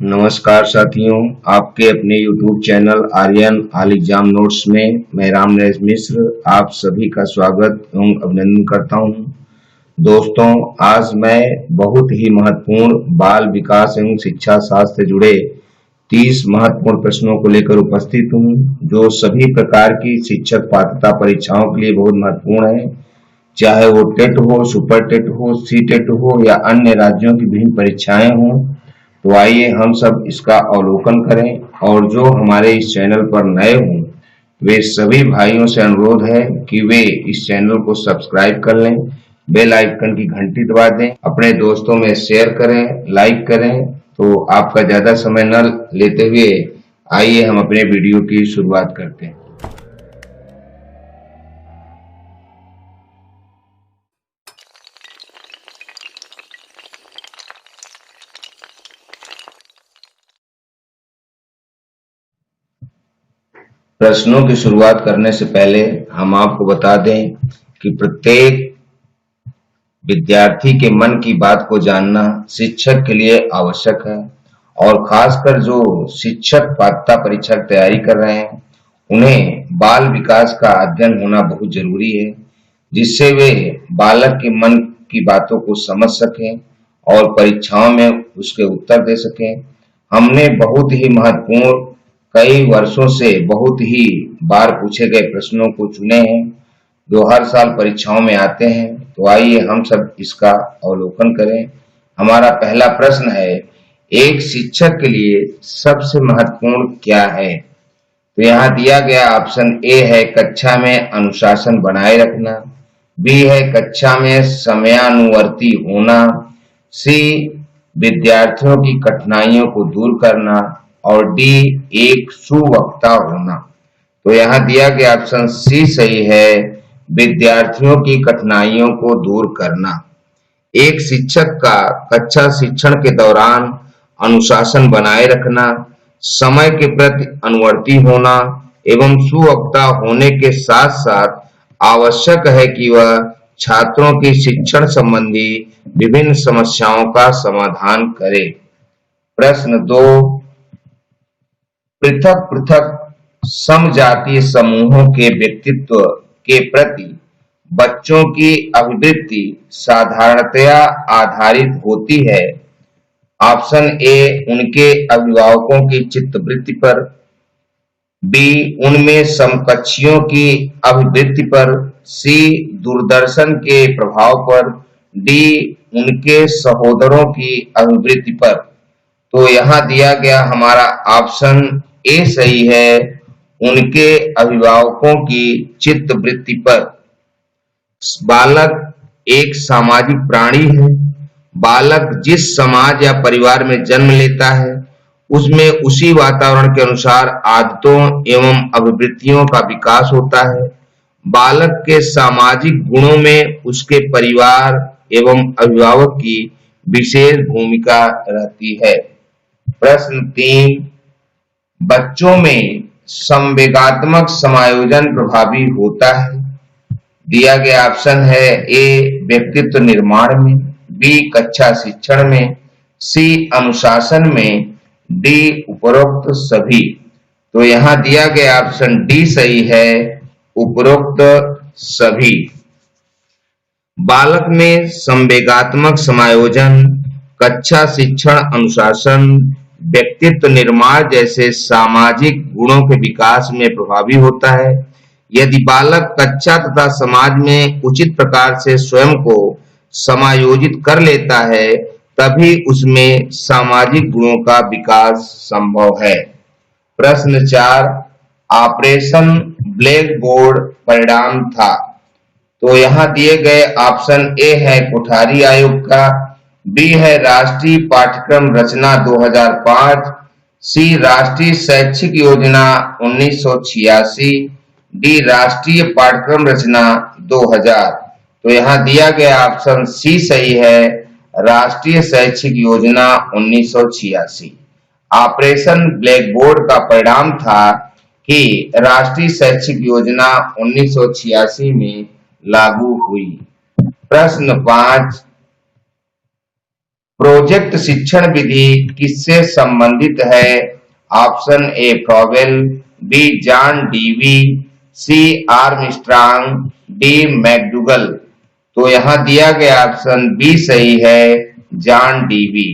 नमस्कार साथियों, आपके अपने YouTube channel Aryan all exam notes में मैं राम नरेश मिश्र आप सभी का स्वागत एवं अभिनंदन करता हूं। दोस्तों, आज मैं बहुत ही महत्वपूर्ण बाल विकास एवं शिक्षा शास्त्र से जुड़े 30 महत्वपूर्ण प्रश्नों को लेकर उपस्थित हूं, जो सभी प्रकार की शिक्षक पात्रता परीक्षाओं के लिए बहुत महत्वपूर्ण है। चाहे वो टेट हो, सुपर टेट हो, सी टेट हो या अन्य राज्यों की विभिन्न परीक्षाएं हों, तो आइए हम सब इसका अवलोकन करें। और जो हमारे इस चैनल पर नए हों, वे सभी भाइयों से अनुरोध है कि वे इस चैनल को सब्सक्राइब कर लें, बेल आइकन की घंटी दबा दें, अपने दोस्तों में शेयर करें, लाइक करें। तो आपका ज्यादा समय न लेते हुए आइए हम अपने वीडियो की शुरुआत करते हैं। प्रश्नों की शुरुआत करने से पहले हम आपको बता दें कि प्रत्येक विद्यार्थी के मन की बात को जानना शिक्षक के लिए आवश्यक है, और खासकर जो शिक्षक पात्रता परीक्षा की तैयारी कर रहे हैं, उन्हें बाल विकास का अध्ययन होना बहुत जरूरी है, जिससे वे बालक के मन की बातों को समझ सकें और परीक्षाओं में उसके उत्तर दे सकें। हमने बहुत ही महत्वपूर्ण, कई वर्षों से बहुत ही बार पूछे गए प्रश्नों को चुने हैं, जो हर साल परीक्षाओं में आते हैं। तो आइए हम सब इसका अवलोकन करें। हमारा पहला प्रश्न है, एक शिक्षक के लिए सबसे महत्वपूर्ण क्या है? तो यहाँ दिया गया ऑप्शन ए है कक्षा में अनुशासन बनाए रखना, बी है कक्षा में समयानुवर्ती होना, सी विद्यार्थियों की कठिनाइयों को दूर करना, और डी एक सुवक्ता होना। तो यहाँ दिया गया ऑप्शन सी सही है, विद्यार्थियों की कठिनाइयों को दूर करना। एक शिक्षक का कक्षा शिक्षण के दौरान अनुशासन बनाए रखना, समय के प्रति अनुवर्ती होना एवं सुवक्ता होने के साथ साथ आवश्यक है कि वह छात्रों की शिक्षण संबंधी विभिन्न समस्याओं का समाधान करे। प्रश्न 2, पृथक पृथक समजातीय समूहों के व्यक्तित्व के प्रति बच्चों की अभिवृत्ति साधारणतया आधारित होती है। ऑप्शन ए उनके अभिभावकों की चित्तवृत्ति पर, बी उनमें समकक्षियों की अभिवृत्ति पर, सी दूरदर्शन के प्रभाव पर, डी उनके सहोदरों की अभिवृत्ति पर। तो यहाँ दिया गया हमारा ऑप्शन ए सही है, उनके अभिभावकों की चित्तवृत्ति पर। बालक एक सामाजिक प्राणी है। बालक जिस समाज या परिवार में जन्म लेता है, उसमें उसी वातावरण के अनुसार आदतों एवं अभिवृत्तियों का विकास होता है। बालक के सामाजिक गुणों में उसके परिवार एवं अभिभावक की विशेष भूमिका रहती है। प्रश्न 3, बच्चों में संवेगात्मक समायोजन प्रभावी होता है। दिया गया ऑप्शन है ए व्यक्तित्व निर्माण में, बी कक्षा शिक्षण में, सी अनुशासन में, डी उपरोक्त सभी। तो यहाँ दिया गया ऑप्शन डी सही है, उपरोक्त सभी। बालक में संवेगात्मक समायोजन, कक्षा शिक्षण, अनुशासन, व्यक्तित्व निर्माण जैसे सामाजिक गुणों के विकास में प्रभावी होता है। यदि बालक कक्षा तथा समाज में उचित प्रकार से स्वयं को समायोजित कर लेता है, तभी उसमें सामाजिक गुणों का विकास संभव है। प्रश्न 4, ऑपरेशन ब्लैक बोर्ड परिणाम था। तो यहाँ दिए गए ऑप्शन ए है कोठारी आयोग का, बी है राष्ट्रीय पाठ्यक्रम रचना 2005, सी राष्ट्रीय शैक्षिक योजना 1986, डी राष्ट्रीय पाठ्यक्रम रचना 2000। तो यहाँ दिया गया ऑप्शन सी सही है, राष्ट्रीय शैक्षिक योजना 1986। ऑपरेशन ब्लैक बोर्ड का परिणाम था कि राष्ट्रीय शैक्षिक योजना 1986 में लागू हुई। प्रश्न 5, प्रोजेक्ट शिक्षण विधि किससे संबंधित है? Option A Froebel, B John Dewey, C Armstrong, D McDougall. तो यहाँ दिया गया ऑप्शन बी सही है, जॉन डीवी।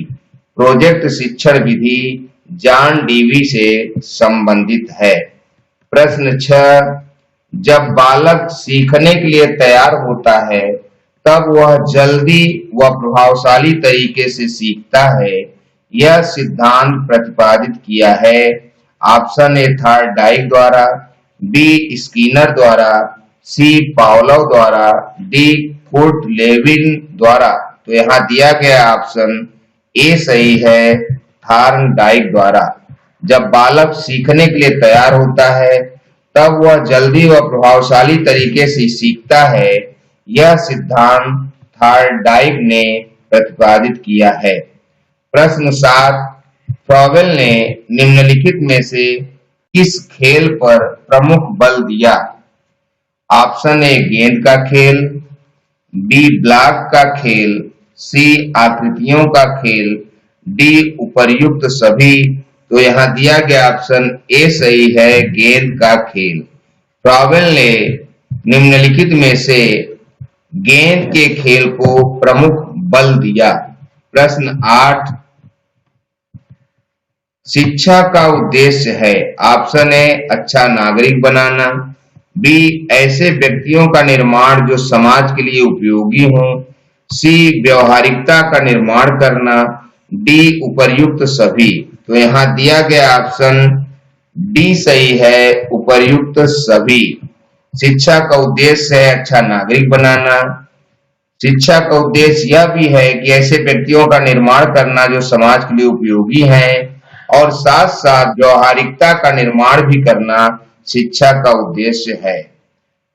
प्रोजेक्ट शिक्षण विधि जॉन डीवी से संबंधित है। प्रश्न 6, जब बालक सीखने के लिए तैयार होता है तब वह जल्दी व प्रभावशाली तरीके से सीखता है। यह सिद्धांत प्रतिपादित किया है। ऑप्शन ए थॉर्नडाइक द्वारा, बी स्किनर द्वारा, सी पावलोव द्वारा, डी कुर्ट लेविन द्वारा। तो यहाँ दिया गया ऑप्शन ए सही है, थॉर्नडाइक द्वारा। जब बालक सीखने के लिए तैयार होता है तब वह जल्दी व प्रभावशाली तरीके से सीखता है। यह सिद्धांत थॉर्नडाइक ने प्रतिपादित किया है। प्रश्न 7, फ्रॉवेल ने निम्नलिखित में से किस खेल पर प्रमुख बल दिया? ऑप्शन ए गेंद का खेल, बी ब्लॉक का खेल, सी आकृतियों का खेल, डी उपर्युक्त सभी। तो यहाँ दिया गया ऑप्शन ए सही है, गेंद का खेल। फ्रॉवेल ने निम्नलिखित में से गेंद के खेल को प्रमुख बल दिया। प्रश्न 8, शिक्षा का उद्देश्य है। ऑप्शन ए अच्छा नागरिक बनाना, बी ऐसे व्यक्तियों का निर्माण जो समाज के लिए उपयोगी हों, सी व्यवहारिकता का निर्माण करना, डी उपर्युक्त सभी। तो यहाँ दिया गया ऑप्शन डी सही है, उपर्युक्त सभी। शिक्षा का उद्देश्य है अच्छा नागरिक बनाना। शिक्षा का उद्देश्य यह भी है कि ऐसे व्यक्तियों का निर्माण करना जो समाज के लिए उपयोगी हैं, और साथ साथ व्यवहारिकता का निर्माण भी करना शिक्षा का उद्देश्य है।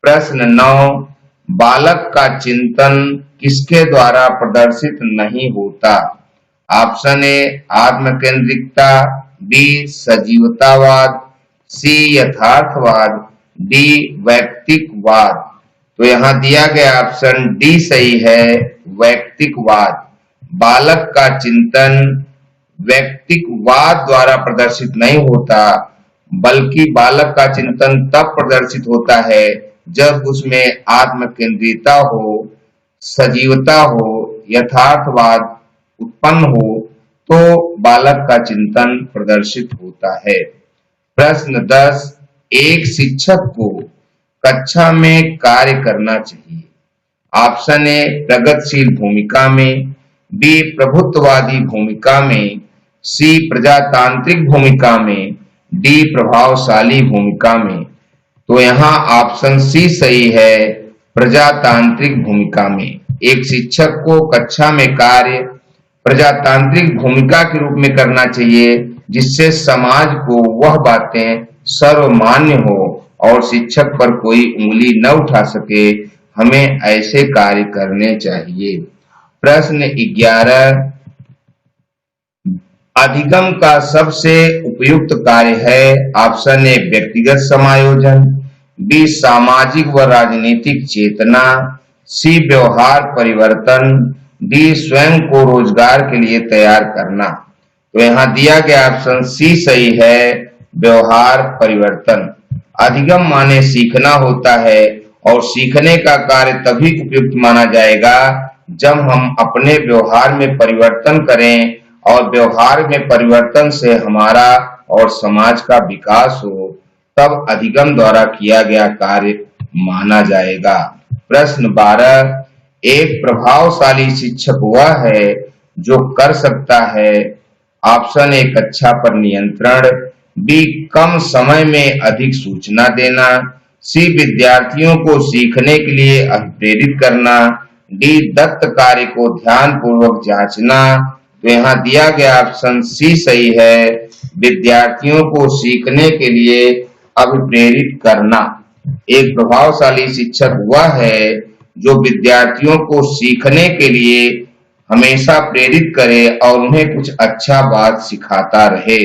प्रश्न 9, बालक का चिंतन किसके द्वारा प्रदर्शित नहीं होता? ऑप्शन ए आत्मकेंद्रिकता, बी सजीवतावाद, सी यथार्थवाद, डी वैयक्तिकवाद। तो यहाँ दिया गया ऑप्शन डी सही है, वैयक्तिकवाद। बालक का चिंतन वैयक्तिकवाद द्वारा प्रदर्शित नहीं होता, बल्कि बालक का चिंतन तब प्रदर्शित होता है जब उसमें आत्मकेंद्रिता हो, सजीवता हो, यथार्थवाद उत्पन्न हो, तो बालक का चिंतन प्रदर्शित होता है। प्रश्न 10, एक शिक्षक को कक्षा में कार्य करना चाहिए। ऑप्शन ए प्रगतिशील भूमिका में, बी प्रभुत्ववादी भूमिका में, सी प्रजातांत्रिक भूमिका में, डी प्रभावशाली भूमिका में। तो यहाँ ऑप्शन सी सही है, प्रजातांत्रिक भूमिका में। एक शिक्षक को कक्षा में कार्य प्रजातांत्रिक भूमिका के रूप में करना चाहिए, जिससे समाज को वह बातें सर्वमान्य हो और शिक्षक पर कोई उंगली न उठा सके। हमें ऐसे कार्य करने चाहिए। प्रश्न 11, अधिगम का सबसे उपयुक्त कार्य है। ऑप्शन ए व्यक्तिगत समायोजन, बी सामाजिक व राजनीतिक चेतना, सी व्यवहार परिवर्तन, डी स्वयं को रोजगार के लिए तैयार करना। तो यहाँ दिया गया ऑप्शन सी सही है, व्यवहार परिवर्तन। अधिगम माने सीखना होता है, और सीखने का कार्य तभी उपयुक्त माना जाएगा जब हम अपने व्यवहार में परिवर्तन करें, और व्यवहार में परिवर्तन से हमारा और समाज का विकास हो, तब अधिगम द्वारा किया गया कार्य माना जाएगा। प्रश्न 12, एक प्रभावशाली शिक्षक वह है जो कर सकता है। ऑप्शन ए कक्षा पर नियंत्रण, बी कम समय में अधिक सूचना देना, सी विद्यार्थियों को सीखने के लिए अभिप्रेरित करना, डी दत्त कार्य को ध्यान पूर्वक जांचना। तो यहाँ दिया गया ऑप्शन सी सही है, विद्यार्थियों को सीखने के लिए अभिप्रेरित करना। एक प्रभावशाली शिक्षक वह है जो विद्यार्थियों को सीखने के लिए हमेशा प्रेरित करे और उन्हें कुछ अच्छा बात सिखाता रहे,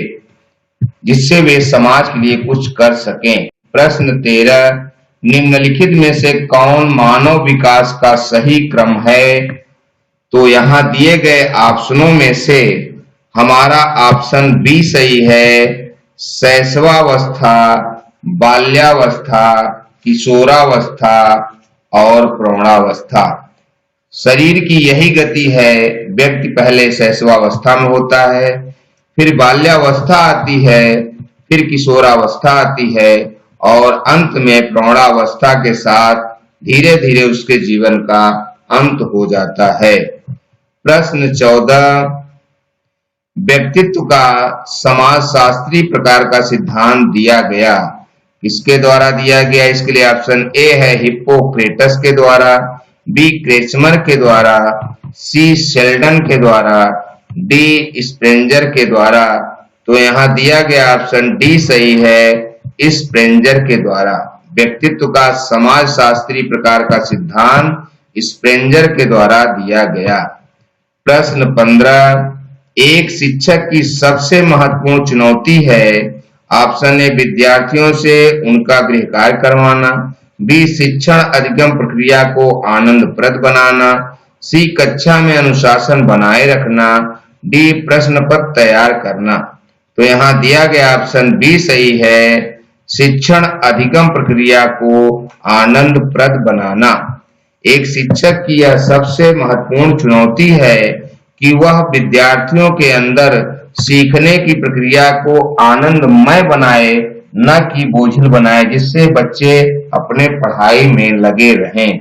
जिससे वे समाज के लिए कुछ कर सकें। प्रश्न 13, निम्नलिखित में से कौन मानव विकास का सही क्रम है? तो यहाँ दिए गए ऑप्शनों में से हमारा ऑप्शन बी सही है। शैशवावस्था, बाल्यावस्था, किशोरावस्था और प्रौढ़ावस्था। शरीर की यही गति है, व्यक्ति पहले शैशवावस्था में होता है, फिर बाल्यावस्था आती है, फिर किशोरावस्था आती है और अंत में प्रौढ़ावस्था के साथ धीरे धीरे उसके जीवन का अंत हो जाता है। प्रश्न 14, व्यक्तित्व का समाजशास्त्री प्रकार का सिद्धांत दिया गया, किसके द्वारा दिया गया? इसके लिए ऑप्शन ए है हिप्पोक्रेटस के द्वारा, बी क्रेचमर के द्वारा, सी शेल्डन के द्वारा, डी स्प्रेंजर के द्वारा। तो यहाँ दिया गया ऑप्शन डी सही है, स्प्रेंजर के द्वारा। व्यक्तित्व का समाजशास्त्री प्रकार का सिद्धांत स्प्रेंजर के द्वारा दिया गया। प्रश्न 15, एक शिक्षक की सबसे महत्वपूर्ण चुनौती है। ऑप्शन ए विद्यार्थियों से उनका गृह कार्य करवाना, बी शिक्षण अधिगम प्रक्रिया को आनंदप्रद बनाना, सी कक्षा में अनुशासन बनाए रखना, डी प्रश्न पत्र तैयार करना। तो यहाँ दिया गया ऑप्शन बी सही है, शिक्षण अधिगम प्रक्रिया को आनंदप्रद बनाना। एक शिक्षक की यह सबसे महत्वपूर्ण चुनौती है कि वह विद्यार्थियों के अंदर सीखने की प्रक्रिया को आनंदमय बनाए, न कि बोझिल बनाए, जिससे बच्चे अपने पढ़ाई में लगे रहें।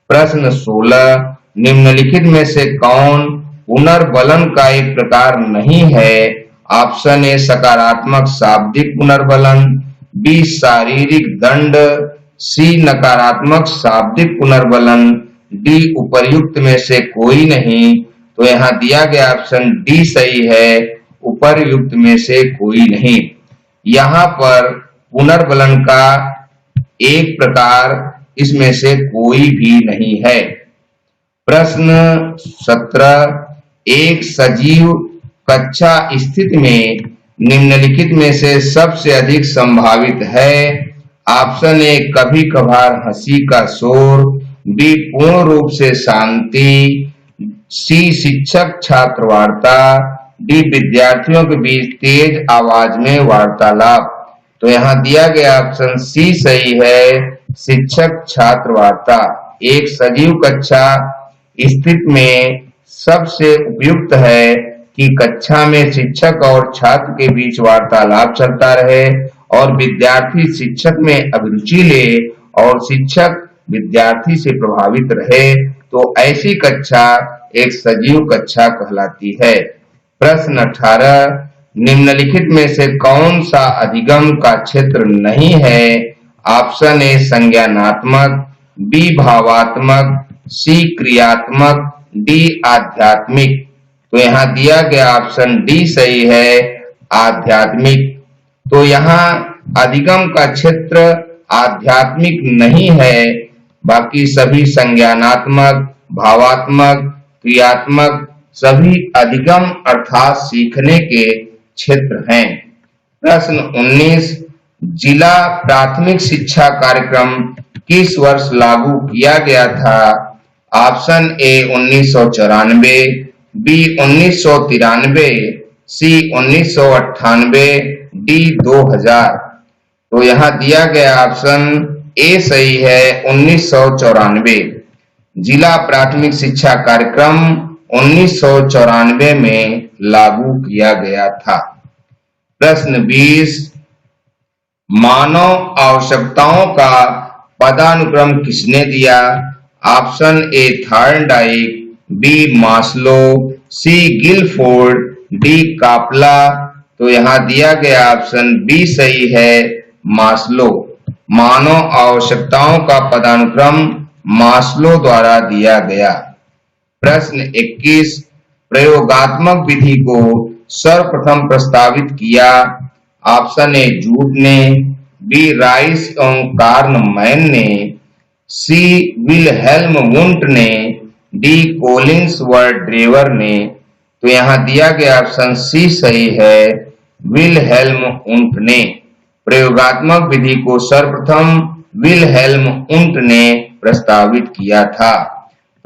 प्रश्न 16, निम्नलिखित में से कौन पुनर्बलन का एक प्रकार नहीं है? ऑप्शन ए सकारात्मक शाब्दिक पुनर्बलन, बी शारीरिक दंड, सी नकारात्मक शाब्दिक पुनर्बलन, डी उपर्युक्त में से कोई नहीं। तो यहाँ दिया गया ऑप्शन डी सही है, उपर्युक्त में से कोई नहीं। यहाँ पर पुनर्बलन का एक प्रकार इसमें से कोई भी नहीं है। प्रश्न 17, एक सजीव कक्षा स्थिति में निम्नलिखित में से सबसे अधिक संभावित है। ऑप्शन ए कभी कभार हंसी का शोर, बी पूर्ण रूप से शांति, सी शिक्षक छात्र वार्ता, डी विद्यार्थियों के बीच तेज आवाज में वार्तालाप। तो यहाँ दिया गया ऑप्शन सी सही है, शिक्षक छात्र वार्ता। एक सजीव कक्षा स्थिति में सबसे उपयुक्त है कि कक्षा में शिक्षक और छात्र के बीच वार्तालाप चलता रहे और विद्यार्थी शिक्षक में अभिरुचि ले और शिक्षक विद्यार्थी से प्रभावित रहे, तो ऐसी कक्षा एक सजीव कक्षा कहलाती है। प्रश्न 18, निम्नलिखित में से कौन सा अधिगम का क्षेत्र नहीं है? ऑप्शन ए संज्ञानात्मक, बी भावात्मक, सी क्रियात्मक, डी आध्यात्मिक। तो यहाँ दिया गया ऑप्शन डी सही है, आध्यात्मिक। तो यहाँ अधिगम का क्षेत्र आध्यात्मिक नहीं है, बाकी सभी संज्ञानात्मक, भावात्मक, क्रियात्मक सभी अधिगम अर्थात सीखने के क्षेत्र हैं। प्रश्न 19, जिला प्राथमिक शिक्षा कार्यक्रम किस वर्ष लागू किया गया था? Option A 1994, B 1993, C 1998, D 2000। तो यहाँ दिया गया ऑप्शन ए सही है, 1994। जिला प्राथमिक शिक्षा कार्यक्रम 1994 में लागू किया गया था। प्रश्न 20, मानव आवश्यकताओं का पदानुक्रम किसने दिया? Option A Thorndike, B Maslow, C Guilford, D कापला। तो यहाँ दिया गया ऑप्शन बी सही है, मास्लो। मानव आवश्यकताओं का पदानुक्रम मास्लो द्वारा दिया गया। प्रश्न 21, प्रयोगात्मक विधि को सर्वप्रथम प्रस्तावित किया। ऑप्शन ए जूड ने, बी राइस एवं कार्नमैन ने, सी विलहेल्म वुंट ने, डी कोलिंस ड्रेवर ने। तो यहाँ दिया गया ऑप्शन सी सही है, विलहेल्म वुंट ने। प्रयोगात्मक विधि को सर्वप्रथम विलहेल्म वुंट ने प्रस्तावित किया था।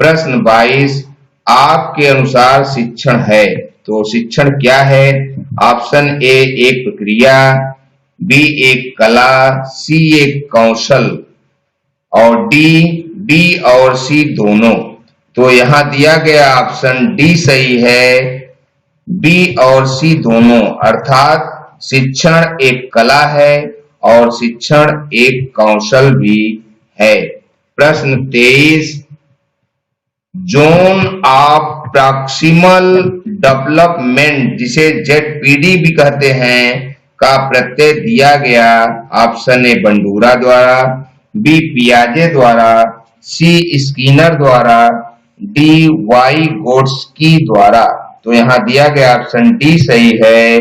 प्रश्न 22, आपके अनुसार शिक्षण है? तो शिक्षण क्या है? ऑप्शन ए एक प्रक्रिया, बी एक कला, सी एक कौशल और डी और सी दोनों। तो यहाँ दिया गया ऑप्शन डी सही है, बी और सी दोनों, अर्थात शिक्षण एक कला है और शिक्षण एक कौशल भी है। प्रश्न 23, जोन ऑफ प्रॉक्सिमल डेवलपमेंट, जिसे ZPD भी कहते हैं, का प्रत्यय दिया गया। ऑप्शन ए बंडूरा द्वारा, बी पियाजे द्वारा, सी स्किनर द्वारा, डी वाइगोट्स्की द्वारा। तो यहाँ दिया गया ऑप्शन डी सही है,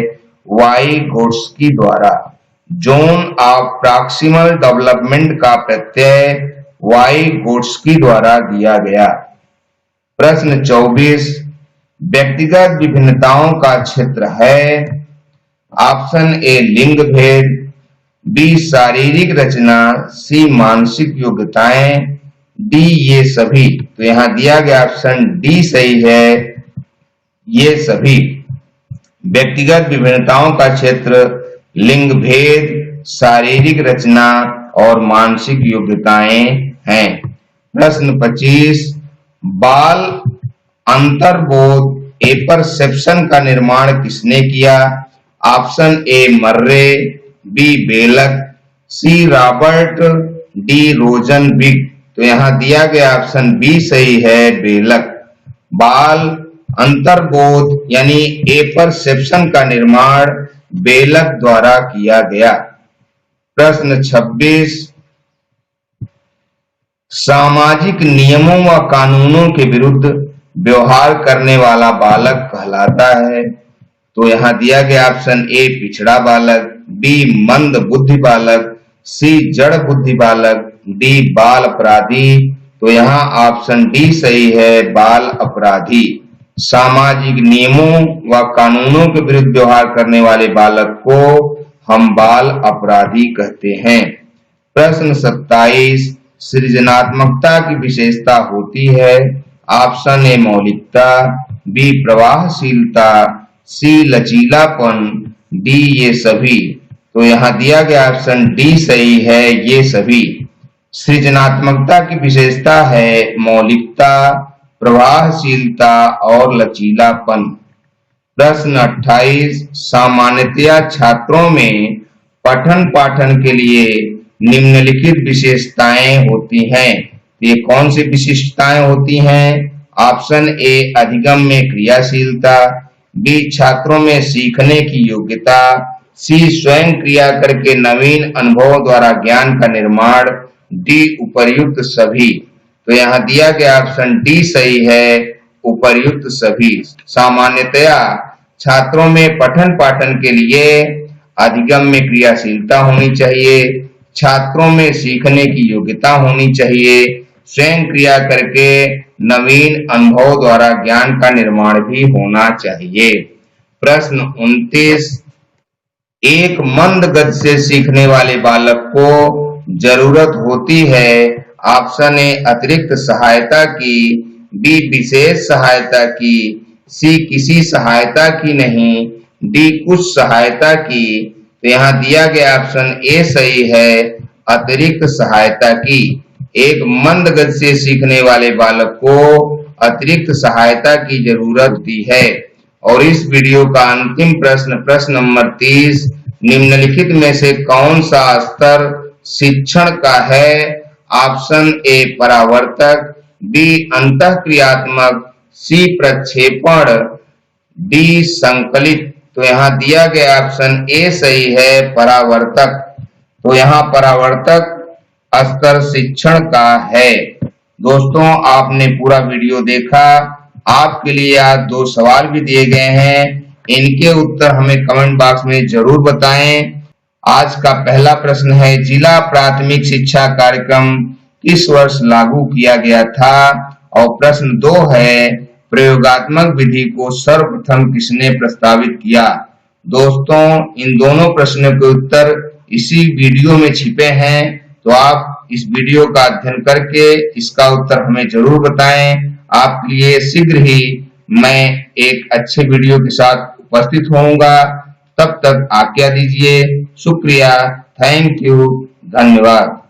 वाइगोट्स्की द्वारा। जोन ऑफ प्रॉक्सिमल डेवलपमेंट का प्रत्यय वाइगोट्स्की द्वारा दिया गया। प्रश्न 24, व्यक्तिगत विभिन्नताओं का क्षेत्र है। ऑप्शन ए लिंग भेद, बी शारीरिक रचना, सी मानसिक योग्यताएं, डी ये सभी। तो यहाँ दिया गया ऑप्शन डी सही है, ये सभी। व्यक्तिगत विभिन्नताओं का क्षेत्र लिंग भेद, शारीरिक रचना और मानसिक योग्यताएं हैं। प्रश्न 25, बाल अंतर्बोध एपरसेप्शन का निर्माण किसने किया? Option A Murray, B Bellak, C Robert, D Rosenzweig. तो यहाँ दिया गया ऑप्शन बी सही है, बेलक। बाल अंतर्बोध यानी एपरसेप्शन का निर्माण बेलक द्वारा किया गया। प्रश्न 26, सामाजिक नियमों व कानूनों के विरुद्ध व्यवहार करने वाला बालक कहलाता है। तो यहाँ दिया गया ऑप्शन ए पिछड़ा बालक, बी मंद बुद्धि बालक, सी जड़ बुद्धि बालक, डी बाल अपराधी। तो यहाँ ऑप्शन डी सही है, बाल अपराधी। सामाजिक नियमों व कानूनों के विरुद्ध व्यवहार करने वाले बालक को हम बाल अपराधी कहते हैं। प्रश्न 27, सृजनात्मकता की विशेषता होती है। ऑप्शन ए मौलिकता, बी प्रवाहशीलता, सी लचीलापन, डी ये सभी। तो यहाँ दिया गया ऑप्शन डी सही है, ये सभी। सृजनात्मकता की विशेषता है मौलिकता, प्रवाहशीलता और लचीलापन। प्रश्न 28, सामान्यतया छात्रों में पठन पाठन के लिए निम्नलिखित विशेषताएं होती हैं। ये कौन सी विशिष्टताएं होती हैं? ऑप्शन ए अधिगम में क्रियाशीलता, बी छात्रों में सीखने की योग्यता, सी स्वयं क्रिया करके नवीन अनुभवों द्वारा ज्ञान का निर्माण, डी उपर्युक्त सभी। तो यहाँ दिया गया ऑप्शन डी सही है, उपर्युक्त सभी। सामान्यतया छात्रों में पठन पाठन के लिए अधिगम में क्रियाशीलता होनी चाहिए, छात्रों में सीखने की योग्यता होनी चाहिए, स्वयं क्रिया करके नवीन अनुभव द्वारा ज्ञान का निर्माण भी होना चाहिए। प्रश्न 29, एक मंद गति से सीखने वाले बालक को जरूरत होती है। ऑप्शन ए अतिरिक्त सहायता की, बी विशेष सहायता की, सी किसी सहायता की नहीं, डी कुछ सहायता की। तो यहाँ दिया गया ऑप्शन ए सही है, अतिरिक्त सहायता की। एक मंद गति से सीखने वाले बालक को अतिरिक्त सहायता की जरूरत होती है। और इस वीडियो का अंतिम प्रश्न, प्रश्न नंबर 30, निम्नलिखित में से कौन सा स्तर शिक्षण का है? ऑप्शन ए परावर्तक, बी अंतःक्रियात्मक, सी प्रक्षेपण, डी संकलित। तो यहाँ दिया गया ऑप्शन ए सही है, परावर्तक। तो यहाँ परावर्तक स्तर शिक्षण का है। दोस्तों, आपने पूरा वीडियो देखा। आपके लिए आज 2 सवाल भी दिए गए हैं, इनके उत्तर हमें कमेंट बॉक्स में जरूर बताएं। आज का पहला प्रश्न है, जिला प्राथमिक शिक्षा कार्यक्रम किस वर्ष लागू किया गया था? और प्रश्न 2 है, प्रयोगात्मक विधि को सर्वप्रथम किसने प्रस्तावित किया? दोस्तों, इन दोनों प्रश्नों के उत्तर इसी वीडियो में छिपे हैं, तो आप इस वीडियो का अध्ययन करके इसका उत्तर हमें जरूर बताएं। आपके लिए शीघ्र ही मैं एक अच्छे वीडियो के साथ उपस्थित होऊंगा। तब तक आज्ञा दीजिए। शुक्रिया, थैंक यू, धन्यवाद।